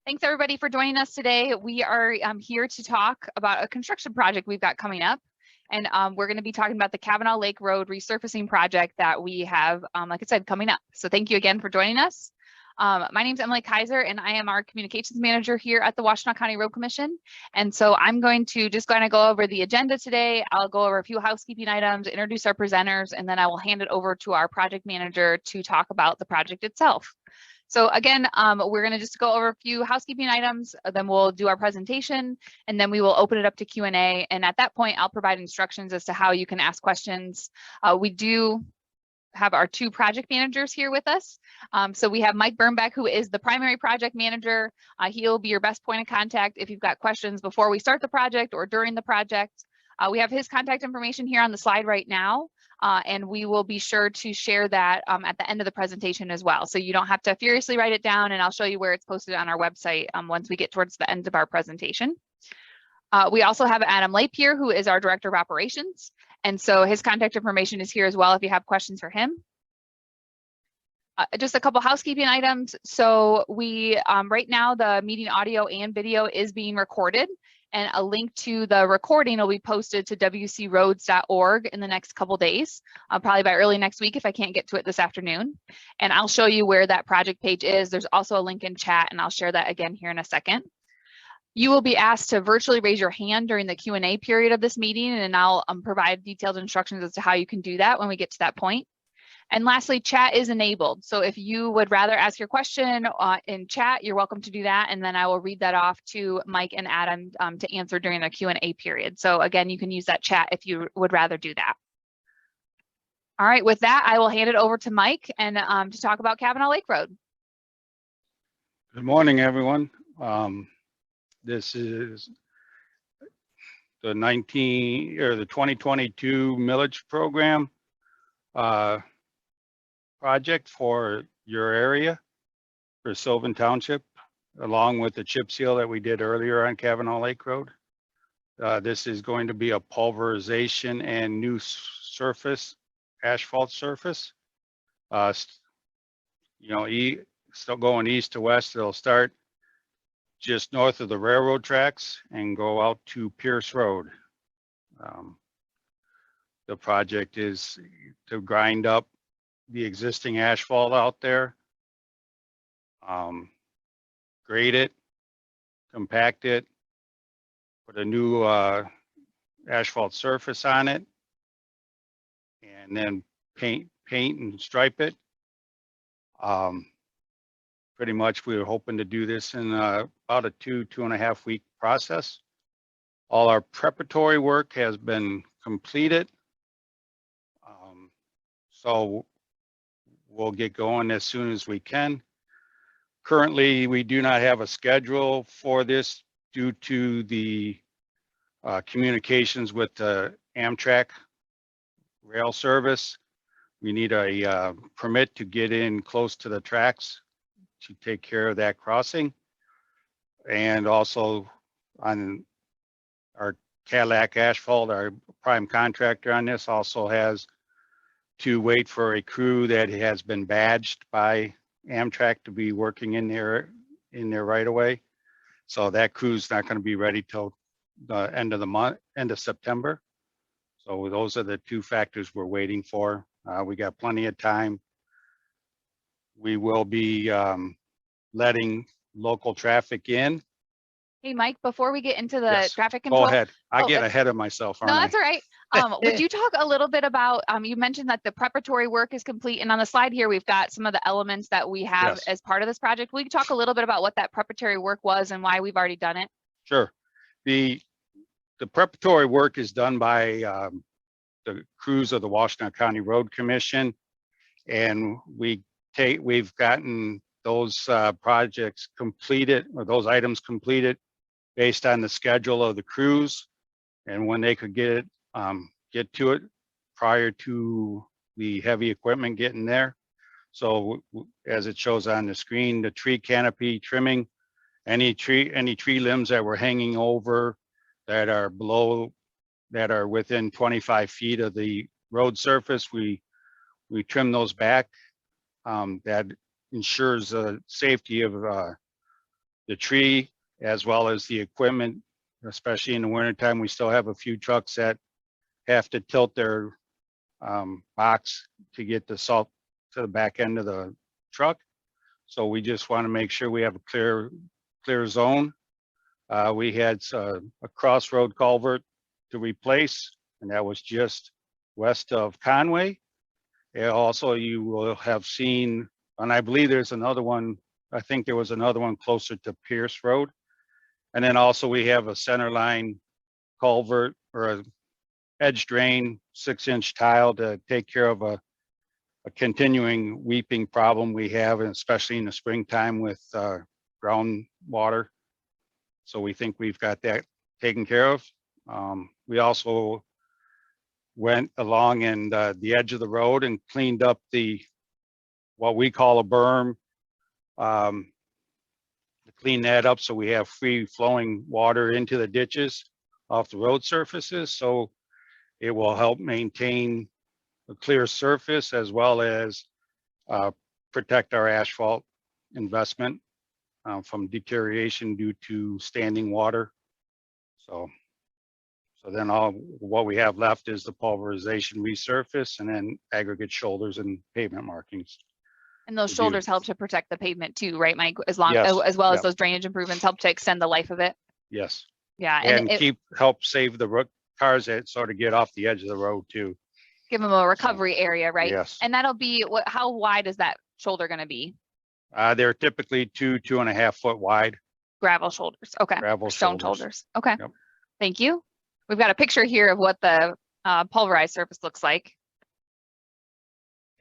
Thanks everybody for joining us today. We are here to talk about a construction project we've got coming up. And we're going to be talking about the Cavanaugh Lake Road resurfacing project that we have, like I said, coming up. So thank you again for joining us. My name is Emily Kaiser, and I am our communications manager here at the Washtenaw County Road Commission. And so I'm going to just kind of go over the agenda today. I'll go over a few housekeeping items, introduce our presenters, and then I will hand it over to our project manager to talk about the project itself. So again, we're going to just go over a few housekeeping items, then we'll do our presentation, and then we will open it up to Q&A. And at that point, I'll provide instructions as to how you can ask questions. We do have our two project managers here with us. So we have Mike Birnbeck, who is the primary project manager. He'll be your best point of contact if you've got questions before we start the project or during the project. We have his contact information here on the slide right now. And we will be sure to share that at the end of the presentation as well. So you don't have to furiously write it down, and I'll show you where it's posted on our website once we get towards the end of our presentation. We also have Adam Lape here, who is our Director of Operations. And so his contact information is here as well if you have questions for him. Just a couple housekeeping items. So we right now the meeting audio and video is being recorded, and a link to the recording will be posted to wcroads.org in the next couple days, probably by early next week if I can't get to it this afternoon. And I'll show you where that project page is. There's also a link in chat, and I'll share that again here in a second. You will be asked to virtually raise your hand during the Q&A period of this meeting, and I'll provide detailed instructions as to how you can do that when we get to that point. And lastly, chat is enabled. So if you would rather ask your question in chat, you're welcome to do that. And then I will read that off to Mike and Adam to answer during the Q&A period. So again, you can use that chat if you would rather do that. All right, with that, I will hand it over to Mike and to talk about Cavanaugh Lake Road. Good morning, everyone. This is the 2022 millage program project for your area for Sylvan Township, along with the chip seal that we did earlier on Cavanaugh Lake Road. This is going to be a pulverization and new surface, asphalt surface. Still going east to west. It'll start just north of the railroad tracks and go out to Pierce Road. The project is to grind up the existing asphalt out there, grade it, compact it, put a new asphalt surface on it, and then paint and stripe it. Pretty much we were hoping to do this in about a 2.5 week process. All our preparatory work has been completed. So we'll get going as soon as we can. Currently, we do not have a schedule for this due to the communications with the Amtrak rail service. We need a permit to get in close to the tracks to take care of that crossing. And also on our Cadillac Asphalt, our prime contractor on this, also has to wait for a crew that has been badged by Amtrak to be working in there right away. So that crew's not going to be ready till the end of the month, end of September. So those are the two factors we're waiting for. We got plenty of time. We will be letting local traffic in. Hey, Mike, before we get into the traffic control. Go ahead. I get ahead of myself, aren't I? No, that's all right. Would you talk a little bit about, you mentioned that the preparatory work is complete, and on the slide here, we've got some of the elements that we have as part of this project. Will you talk a little bit about what that preparatory work was and why we've already done it? Sure. The preparatory work is done by the crews of the Washtenaw County Road Commission, and we've gotten those projects completed, or those items completed based on the schedule of the crews and when they could get to it prior to the heavy equipment getting there. So as it shows on the screen, the tree canopy trimming, any tree limbs that were hanging over that are within 25 feet of the road surface, we trim those back. That ensures the safety of the tree as well as the equipment, especially in the wintertime. We still have a few trucks that have to tilt their box to get the salt to the back end of the truck. So we just want to make sure we have a clear zone. We had a crossroad culvert to replace, and that was just west of Conway. And also you will have seen, and I believe there's another one, I think there was another one closer to Pierce Road. And then also we have a center line culvert or a edge drain, 6-inch tile to take care of a continuing weeping problem we have, and especially in the springtime with groundwater. So we think we've got that taken care of. We also went along and the edge of the road and cleaned up what we call a berm, to clean that up so we have free flowing water into the ditches off the road surfaces. So it will help maintain a clear surface as well as protect our asphalt investment from deterioration due to standing water. So then what we have left is the pulverization resurface and then aggregate shoulders and pavement markings. And those shoulders help to protect the pavement too, right, Mike? As well Yes. as those drainage improvements help to extend the life of it. Yes. Yeah, And help save the cars that sort of get off the edge of the road too. Give them a recovery area, right? Yes. And that'll be how wide is that shoulder going to be? They're typically 2.5 foot wide. Gravel shoulders. Okay. Gravel Stone shoulders. Okay. Yep. Thank you. We've got a picture here of what the pulverized surface looks like.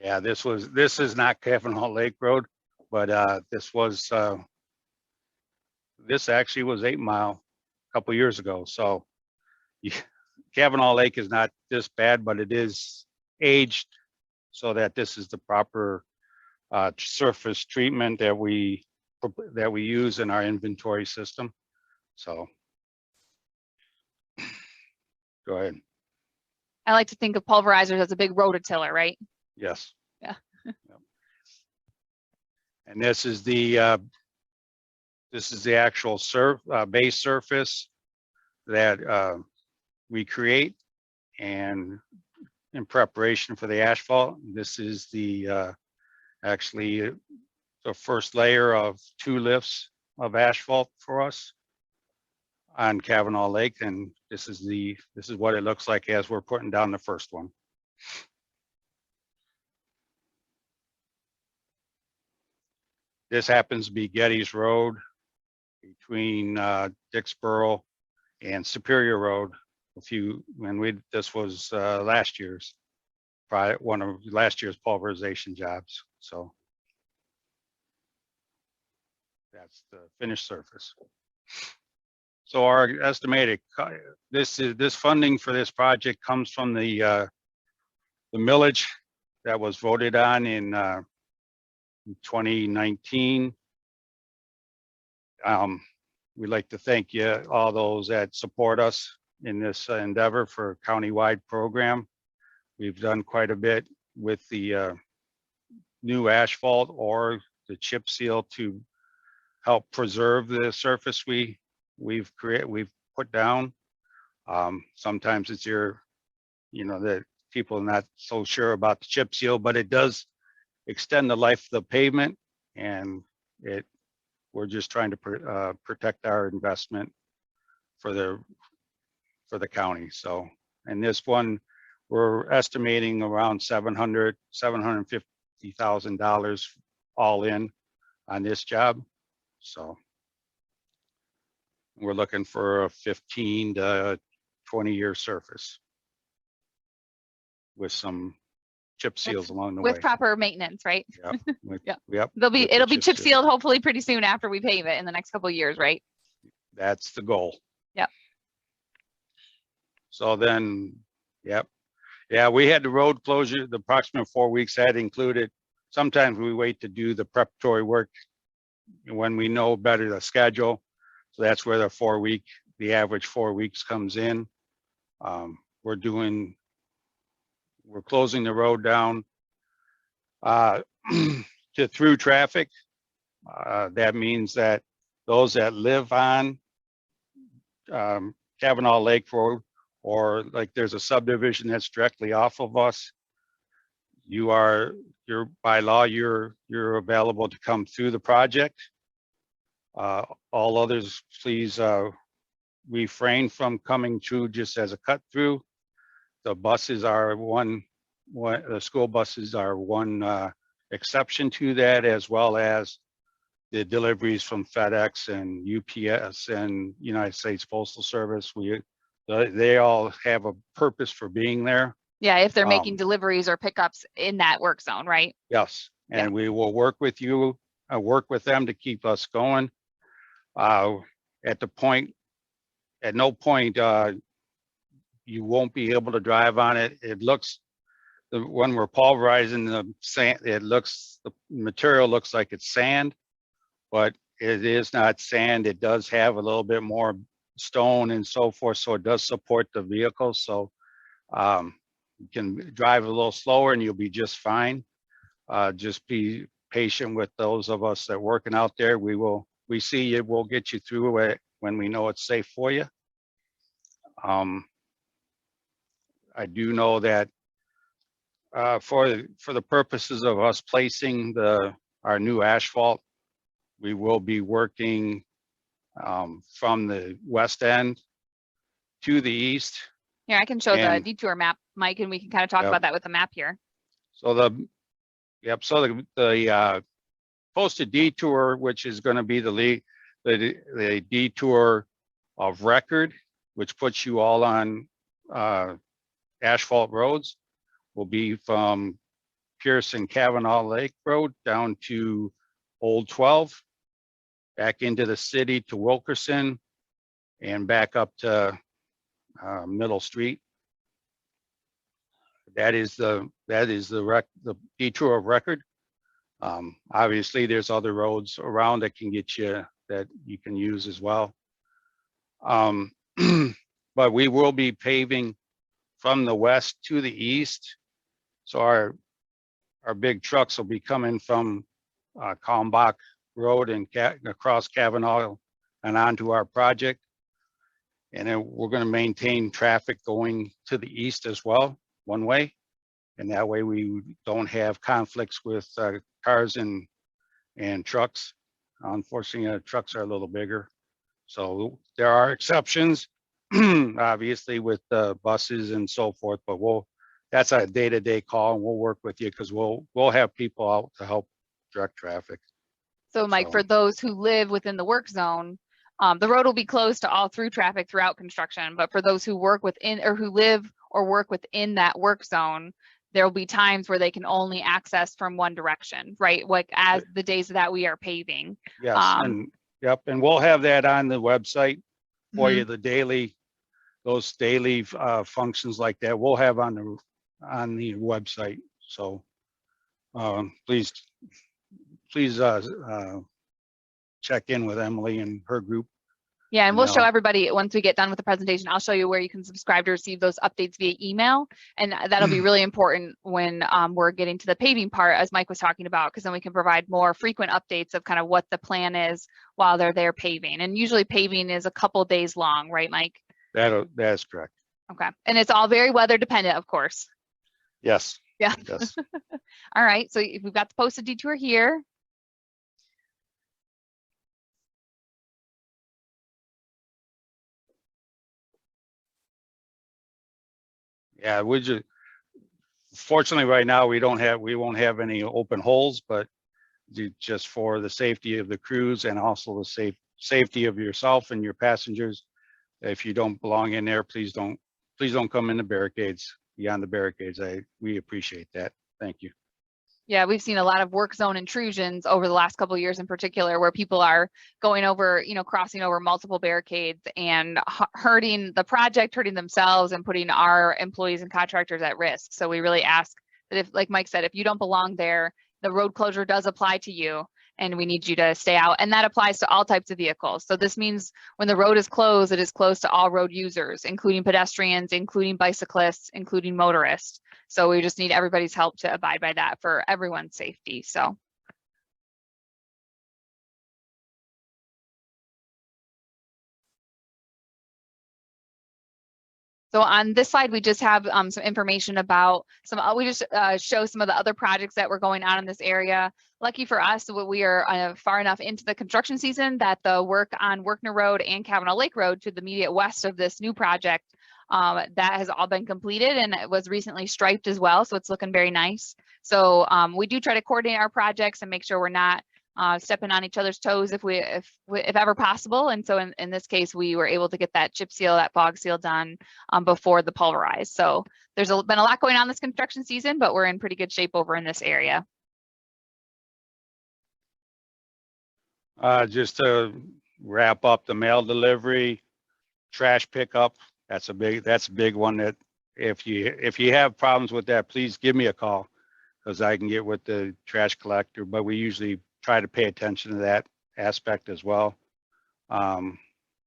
Yeah, this is not Cavanaugh Lake Road, but this actually was 8 Mile a couple years ago. So Cavanaugh Lake is not this bad, but it is aged so that this is the proper surface treatment that we use in our inventory system. So go ahead. I like to think of pulverizers as a big rototiller, right? Yes. Yeah. Yep. And this is the actual base surface that we create, and in preparation for the asphalt. This is actually the first layer of 2 lifts of asphalt for us on Cavanaugh Lake, and this is what it looks like as we're putting down the first one. This happens to be Getty's Road between Dixboro and Superior Road. This was last year's, probably one of last year's pulverization jobs. So that's the finished surface. So our estimated this funding for this project comes from the millage that was voted on in 2019. We'd like to thank all those that support us in this endeavor for a countywide program. We've done quite a bit with the new asphalt or the chip seal to help preserve the surface we've put down. Sometimes it's that people are not so sure about the chip seal, but it does extend the life of the pavement, and we're just trying to protect our investment for the county. So, and this one, we're estimating around $750,000 all in on this job. So we're looking for a 15 to 20-year surface with some chip seals along the way. With proper maintenance, right? Yep. Yeah. Yep. It'll be chip sealed hopefully pretty soon after we pave it in the next couple of years, right? That's the goal. Yep. So then, yep. Yeah, we had the road closure, the approximate 4 weeks that included. Sometimes we wait to do the preparatory work when we know better the schedule. So that's where the average 4 weeks comes in. We're closing the road down to through traffic. That means that those that live on Cavanaugh Lake Road, or like there's a subdivision that's directly off of us, you're by law, you're available to come through the project. All others, please refrain from coming through just as a cut through. The buses are the school buses are one exception to that, as well as the deliveries from FedEx and UPS and United States Postal Service. They all have a purpose for being there. Yeah, if they're making deliveries or pickups in that work zone, right? Yes, and Yeah. we will work with you, work with them to keep us going. At no point you won't be able to drive on it. When we're pulverizing the sand, the material looks like it's sand, but it is not sand. It does have a little bit more stone and so forth, so it does support the vehicle. So you can drive a little slower and you'll be just fine. Just be patient with those of us that are working out there. We see you, we'll get you through it when we know it's safe for you. I do know that for the purposes of us placing our new asphalt, we will be working from the west end to the east. Here, I can show the detour map, Mike, and we can kind of talk about that with the map here. So the posted detour, which is going to be the detour of record, which puts you all on asphalt roads, will be from Pearson Cavanaugh Lake Road down to Old 12, back into the city to Wilkerson, and back up to Middle Street. That is the detour of record. Obviously, there's other roads around that you can use as well. But we will be paving from the west to the east. So our big trucks will be coming from Kalmbach Road and across Cavanaugh and onto our project. And then we're going to maintain traffic going to the east as well, one way. And that way we don't have conflicts with cars and trucks. Unfortunately, trucks are a little bigger. So there are exceptions, obviously, with buses and so forth, but that's a day-to-day call, and we'll work with you because we'll have people out to help direct traffic. So Mike, for those who live within the work zone, the road will be closed to all through traffic throughout construction, but for those who work within or who live or work within that work zone, there will be times where they can only access from one direction, right? Like as the days that we are paving. Yes, and we'll have that on the website for you, those daily functions like that we'll have on the website. So please check in with Emily and her group. Yeah, and we'll show everybody once we get done with the presentation. I'll show you where you can subscribe to receive those updates via email, and that'll be really important when we're getting to the paving part, as Mike was talking about, because then we can provide more frequent updates of kind of what the plan is while they're there paving. And usually paving is a couple days long, right, Mike? That's correct. Okay, and it's all very weather dependent, of course. Yes. Yeah. Yes. All right, so we've got the posted detour here. Yeah, fortunately right now we won't have any open holes, but just for the safety of the crews and also the safety of yourself and your passengers, if you don't belong in there, please don't come in the barricades, beyond the barricades. We appreciate that. Thank you. Yeah, we've seen a lot of work zone intrusions over the last couple of years in particular, where people are going over, crossing over multiple barricades and hurting the project, hurting themselves, and putting our employees and contractors at risk. So we really ask that if, like Mike said, if you don't belong there, the road closure does apply to you, and we need you to stay out. And that applies to all types of vehicles. So this means when the road is closed, it is closed to all road users, including pedestrians, including bicyclists, including motorists. So we just need everybody's help to abide by that for everyone's safety. So So on this slide, we just have some information about we just show some of the other projects that were going on in this area. Lucky for us, we are far enough into the construction season that the work on Werkner Road and Cavanaugh Lake Road to the immediate west of this new project, that has all been completed and it was recently striped as well. So it's looking very nice. So we do try to coordinate our projects and make sure we're not stepping on each other's toes if ever possible. And so in this case, we were able to get that chip seal, that fog seal done before the pulverize. So there's been a lot going on this construction season, but we're in pretty good shape over in this area. Just to wrap up the mail delivery, trash pickup, that's a big one that if you have problems with that, please give me a call because I can get with the trash collector, but we usually try to pay attention to that aspect as well.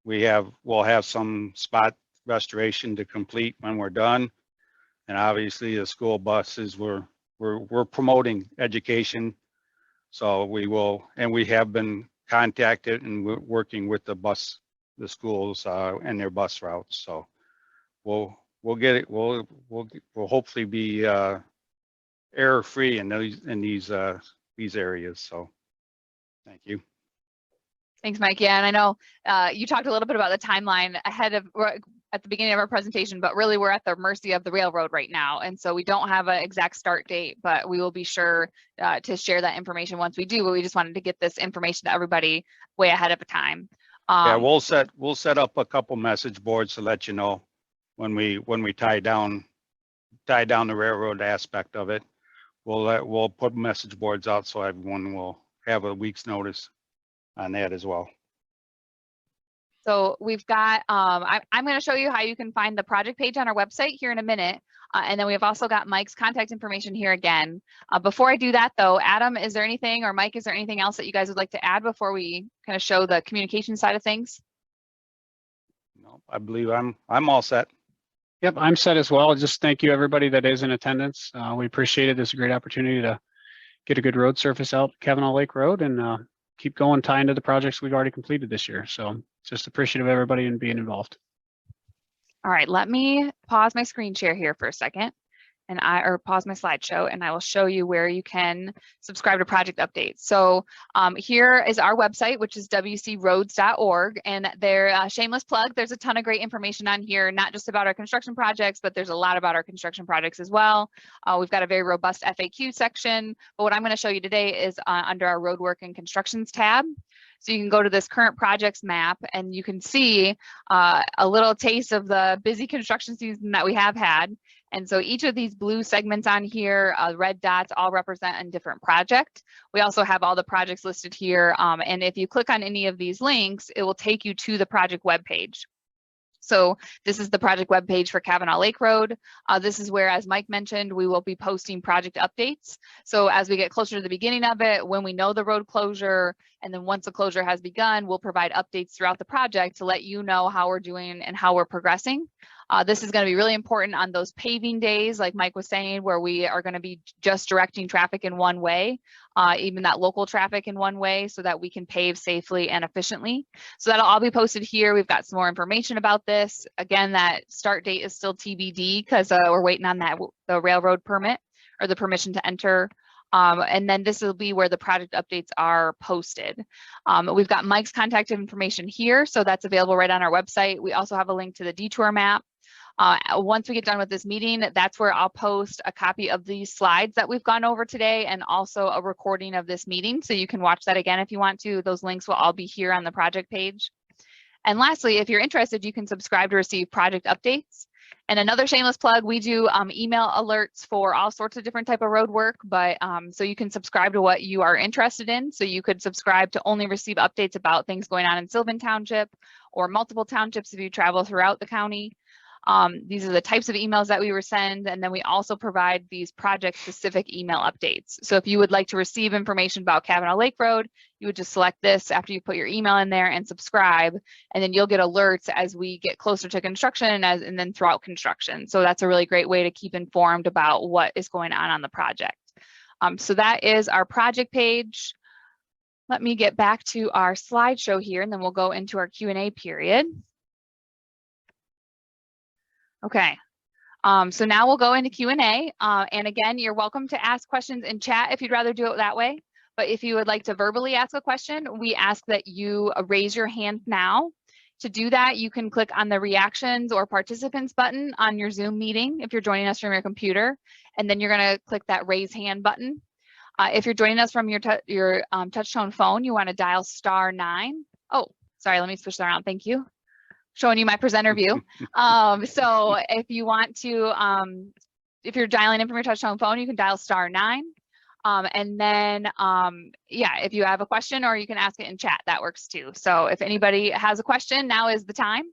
We'll have some spot restoration to complete when we're done. And obviously the school buses, we're promoting education. So we have been contacted and we're working with the schools and their bus routes. So we'll get it. We'll hopefully be error free in these areas. So thank you. Thanks, Mike. Yeah, and I know you talked a little bit about the timeline at the beginning of our presentation, but really we're at the mercy of the railroad right now. And so we don't have an exact start date, but we will be sure to share that information once we do, but we just wanted to get this information to everybody way ahead of time. Yeah, we'll set up a couple message boards to let you know when we tie down the railroad aspect of it. We'll put message boards out so everyone will have a week's notice on that as well. So we've got, I'm going to show you how you can find the project page on our website here in a minute. And then we've also got Mike's contact information here again. Before I do that though, Adam, is there anything, or Mike, is there anything else that you guys would like to add before we kind of show the communication side of things? No, I believe I'm all set. Yep, I'm set as well. Just thank you everybody that is in attendance. We appreciate it. It's a great opportunity to get a good road surface out Cavanaugh Lake Road and keep going, tie into the projects we've already completed this year. So just appreciative of everybody and being involved. All right, let me pause my screen share here for a second or pause my slideshow, and I will show you where you can subscribe to project updates. So here is our website, which is wcroads.org, and their shameless plug, there's a ton of great information on here, not just about our construction projects, but there's a lot about our construction projects as well. We've got a very robust FAQ section, but what I'm going to show you today is under our roadwork and constructions tab. So you can go to this current projects map and you can see a little taste of the busy construction season that we have had. And so each of these blue segments on here, red dots, all represent a different project. We also have all the projects listed here. And if you click on any of these links, it will take you to the project webpage. So this is the project webpage for Cavanaugh Lake Road. This is where, as Mike mentioned, we will be posting project updates. So as we get closer to the beginning of it, when we know the road closure, and then once the closure has begun, we'll provide updates throughout the project to let you know how we're doing and how we're progressing. This is going to be really important on those paving days, like Mike was saying, where we are going to be just directing traffic in one way, even that local traffic in one way, so that we can pave safely and efficiently. So that'll all be posted here. We've got some more information about this. Again, that start date is still TBD because we're waiting on the railroad permit or the permission to enter. And then this will be where the project updates are posted. We've got Mike's contact information here, so that's available right on our website. We also have a link to the detour map. Once we get done with this meeting, that's where I'll post a copy of these slides that we've gone over today and also a recording of this meeting. So you can watch that again if you want to. Those links will all be here on the project page. And lastly, if you're interested, you can subscribe to receive project updates. And another shameless plug, we do email alerts for all sorts of different type of road work, but so you can subscribe to what you are interested in. So you could subscribe to only receive updates about things going on in Sylvan Township or multiple townships if you travel throughout the county. These are the types of emails that we send, and then we also provide these project-specific email updates. So if you would like to receive information about Cavanaugh Lake Road, you would just select this after you put your email in there and subscribe, and then you'll get alerts as we get closer to construction and then throughout construction. So that's a really great way to keep informed about what is going on the project. So that is our project page. Let me get back to our slideshow here, and then we'll go into our Q&A period. Okay. So now we'll go into Q&A. And again, you're welcome to ask questions in chat if you'd rather do it that way. But if you would like to verbally ask a question, we ask that you raise your hand now. To do that, you can click on the reactions or participants button on your Zoom meeting if you're joining us from your computer, and then you're going to click that raise hand button. If you're joining us from your touch tone phone, you want to dial *9. Oh, sorry, let me switch that around. Thank you. Showing you my presenter view. So if you want to, if you're dialing in from your touch tone phone, you can dial *9. And then, yeah, if you have a question or you can ask it in chat, that works too. So if anybody has a question, now is the time.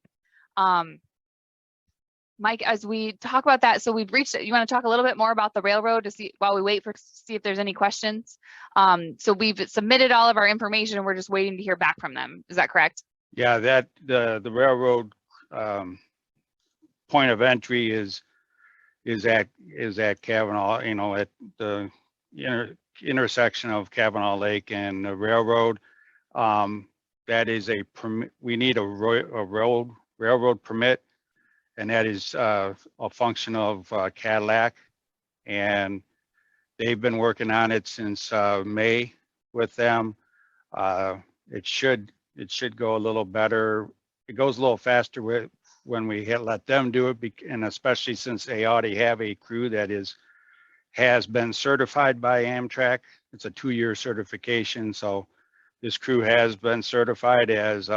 Mike, as we talk about that, so we've reached, you want to talk a little bit more about the railroad to see, while we wait for, see if there's any questions. So we've submitted all of our information and we're just waiting to hear back from them. Is that correct? Yeah, that the railroad point of entry is at Cavanaugh, you know, at the intersection of Cavanaugh Lake and the railroad. That is a permit. We need a railroad permit, and that is a function of Cadillac, and they've been working on it since May with them. It should go a little better. It goes a little faster when we let them do it, and especially since they already have a crew that has been certified by Amtrak. It's a 2-year certification, so this crew has been certified as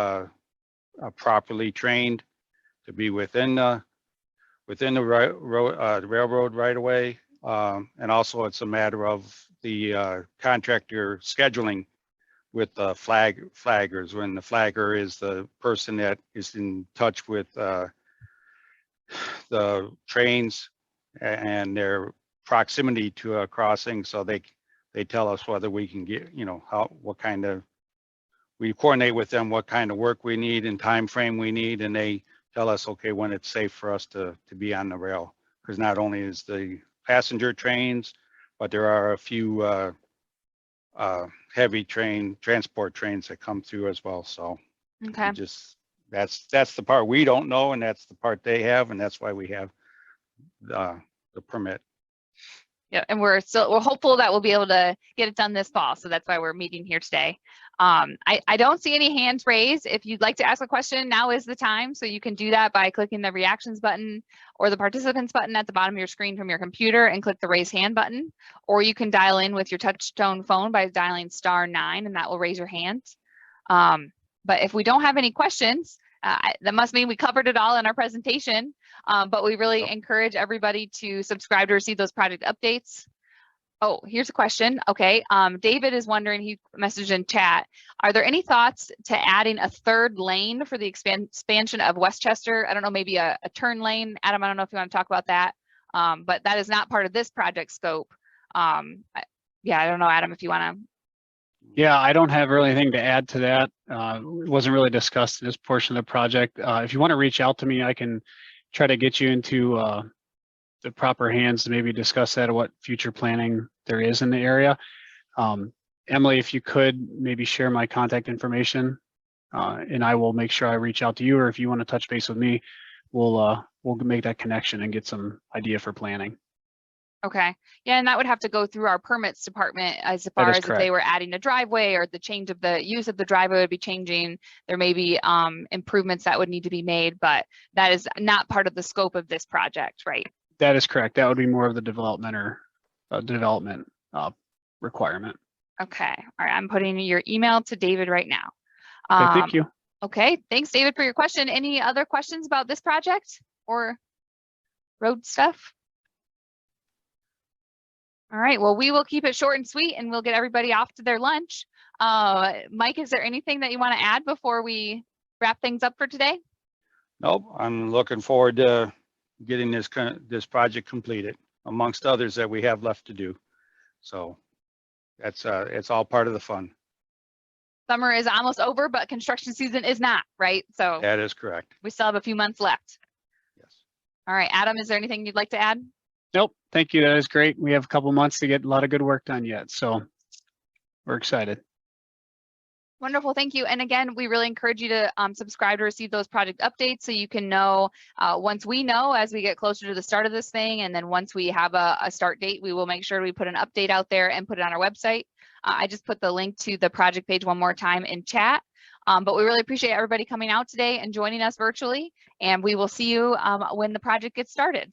properly trained to be within the railroad right away. And also it's a matter of the contractor scheduling with the flaggers, when the flagger is the person that is in touch with the trains and their proximity to a crossing, so they tell us whether we can get, you know, what kind of, we coordinate with them what kind of work we need and time frame we need, and they tell us, okay, when it's safe for us to be on the rail. Because not only is the passenger trains, but there are a few heavy transport trains that come through as well. So Okay. that's the part we don't know, and that's the part they have, and that's why we have the permit. Yeah, and we're hopeful that we'll be able to get it done this fall. So that's why we're meeting here today. I don't see any hands raised. If you'd like to ask a question, now is the time. So you can do that by clicking the reactions button or the participants button at the bottom of your screen from your computer and click the raise hand button. Or you can dial in with your touch tone phone by dialing *9, and that will raise your hand. But if we don't have any questions, that must mean we covered it all in our presentation. But we really encourage everybody to subscribe to receive those project updates. Oh, here's a question. Okay. David is wondering, he messaged in chat, are there any thoughts to adding a 3rd lane for the expansion of Westchester? I don't know, maybe a turn lane. Adam, I don't know if you want to talk about that, but that is not part of this project scope. Yeah, I don't know, Adam, if you want to. Yeah, I don't have really anything to add to that. It wasn't really discussed in this portion of the project. If you want to reach out to me, I can try to get you into the proper hands to maybe discuss that, or what future planning there is in the area. Emily, if you could maybe share my contact information, and I will make sure I reach out to you, or if you want to touch base with me, we'll make that connection and get some idea for planning. Okay. Yeah, and that would have to go through our permits department as far as correct. if they were adding a driveway or the change of the use of the driveway would be changing. There may be improvements that would need to be made, but that is not part of the scope of this project, right? That is correct. That would be more of the development or development requirement. Okay. All right. I'm putting your email to David right now. Okay, thank you. Okay. Thanks, David, for your question. Any other questions about this project or road stuff? All right, well, we will keep it short and sweet, and we'll get everybody off to their lunch. Mike, is there anything that you want to add before we wrap things up for today? Nope, I'm looking forward to getting this project completed, amongst others that we have left to do. So that's it's all part of the fun. Summer is almost over, but construction season is not, right? So that is correct. We still have a few months left. Yes. All right, Adam, is there anything you'd like to add? Nope, thank you. That is great. We have a couple months to get a lot of good work done yet, so we're excited. Wonderful, thank you. And again, we really encourage you to subscribe to receive those project updates so you can know once we know as we get closer to the start of this thing. And then once we have a start date, we will make sure we put an update out there and put it on our website. I just put the link to the project page one more time in chat. But we really appreciate everybody coming out today and joining us virtually. And we will see you when the project gets started.